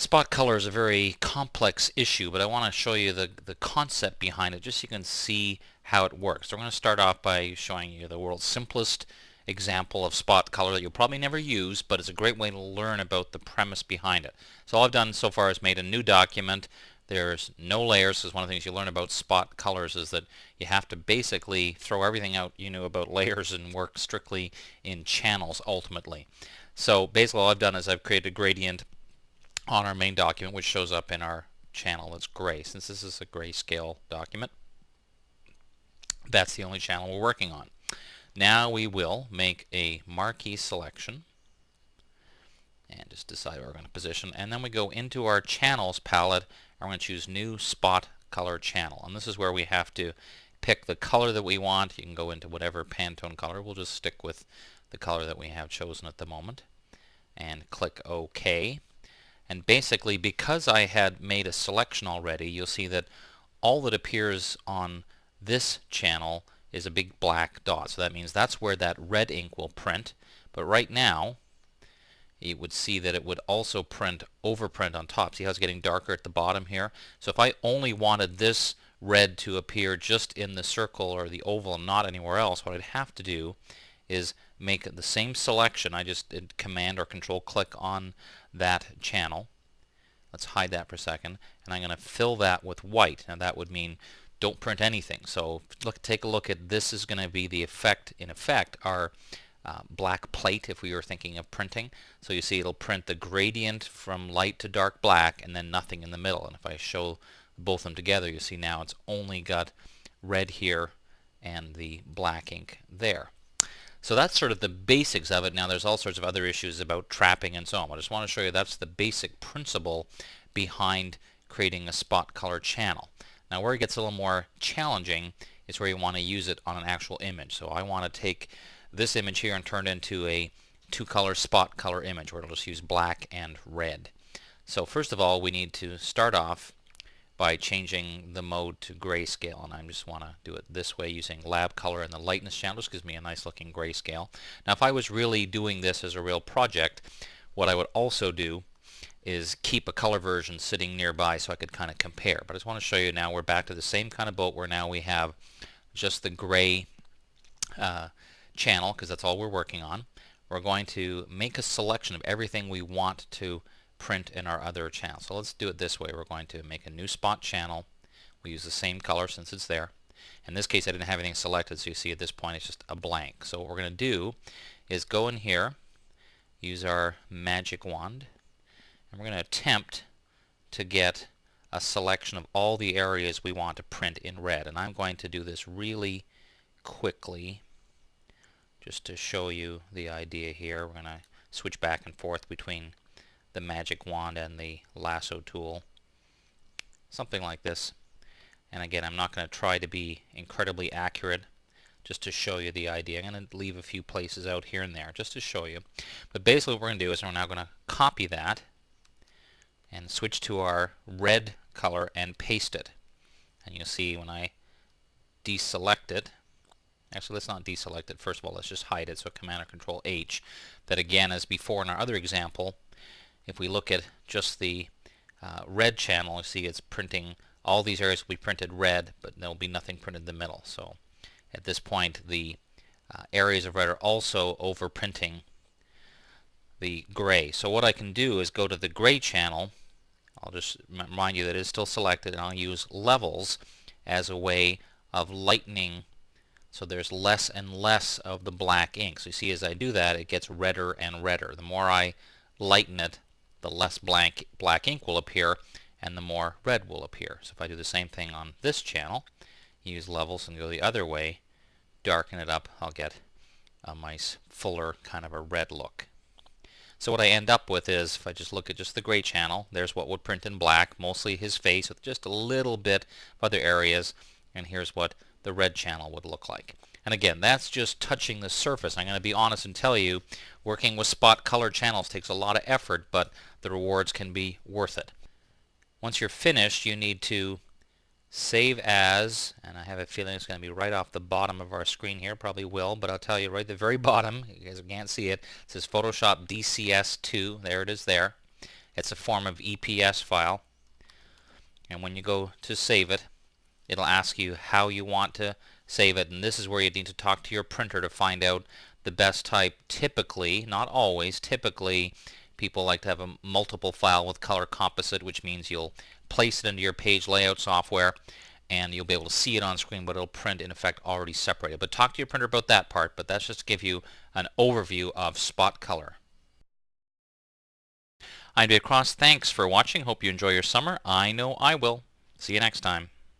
Spot color is a very complex issue, but I want to show you the concept behind it just so you can see how it works. So we're going to start off by showing you the world's simplest example of spot color that you'll probably never use, but it's a great way to learn about the premise behind it. So all I've done so far is made a new document. There's no layers, because one of the things you learn about spot colors is that you have to basically throw everything out you knew about layers and work strictly in channels ultimately. So basically all I've done is I've created a gradient on our main document, which shows up in our channel that's gray. Since this is a grayscale document, that's the only channel we're working on. Now we will make a marquee selection and just decide where we're going to position, and then we go into our channels palette and we're going to choose new spot color channel, and this is where we have to pick the color that we want. You can go into whatever Pantone color. We'll just stick with the color that we have chosen at the moment and click OK. And basically, because I had made a selection already, you'll see that all that appears on this channel is a big black dot. So that means that's where that red ink will print. But right now, you would see that it would also overprint on top. See how it's getting darker at the bottom here? So if I only wanted this red to appear just in the circle or the oval and not anywhere else, what I'd have to do is make the same selection. I just did Command or Control click on that channel. Let's hide that for a second, and I'm going to fill that with white. Now that would mean don't print anything. So take a look at this. Is going to be the effect, in effect, our black plate if we were thinking of printing. So you see it'll print the gradient from light to dark black and then nothing in the middle. And if I show both of them together, you see now it's only got red here and the black ink there. So that's sort of the basics of it. Now there's all sorts of other issues about trapping and so on. I just want to show you that's the basic principle behind creating a spot color channel. Now where it gets a little more challenging is where you want to use it on an actual image. So I want to take this image here and turn it into a two-color spot color image where it'll just use black and red. So first of all, we need to start off by changing the mode to grayscale, and I just want to do it this way using lab color and the lightness channel. Just gives me a nice looking grayscale. Now if I was really doing this as a real project, what I would also do is keep a color version sitting nearby so I could kind of compare. But I just want to show you now we're back to the same kind of boat where now we have just the gray channel, because that's all we're working on. We're going to make a selection of everything we want to print in our other channel. So let's do it this way. We're going to make a new spot channel. We use the same color since it's there. In this case I didn't have anything selected, so you see at this point it's just a blank. So what we're going to do is go in here, use our magic wand, and we're going to attempt to get a selection of all the areas we want to print in red. And I'm going to do this really quickly just to show you the idea here. We're going to switch back and forth between the magic wand and the lasso tool, something like this. And again, I'm not going to try to be incredibly accurate, just to show you the idea. I'm going to leave a few places out here and there just to show you. But basically what we're going to do is we're now going to copy that and switch to our red color and paste it. And you'll see when I deselect it, actually let's not deselect it, first of all let's just hide it, so Command or Control H, that again as before in our other example, if we look at just the red channel, you see it's printing, all these areas will be printed red, but there will be nothing printed in the middle. So at this point the areas of red are also overprinting the gray. So what I can do is go to the gray channel. I'll just remind you that it is still selected, and I'll use levels as a way of lightening so there's less and less of the black ink. So you see as I do that it gets redder and redder. The more I lighten it, the less black ink will appear and the more red will appear. So if I do the same thing on this channel, use levels and go the other way, darken it up, I'll get a nice fuller kind of a red look. So what I end up with is, if I just look at just the gray channel, there's what would print in black, mostly his face with just a little bit of other areas, and here's what the red channel would look like. And again, that's just touching the surface. I'm going to be honest and tell you, working with spot color channels takes a lot of effort, but the rewards can be worth it. Once you're finished, you need to save as, and I have a feeling it's going to be right off the bottom of our screen here, probably will, but I'll tell you right at the very bottom, you guys can't see it, it says Photoshop DCS2, there it is there. It's a form of EPS file, and when you go to save it, it'll ask you how you want to save it, and this is where you need to talk to your printer to find out the best type. Typically, not always, typically people like to have a multiple file with color composite, which means you'll place it into your page layout software and you'll be able to see it on screen, but it'll print in effect already separated. But talk to your printer about that part, but that's just to give you an overview of spot color. I'm Dave Cross. Thanks for watching. Hope you enjoy your summer. I know I will. See you next time.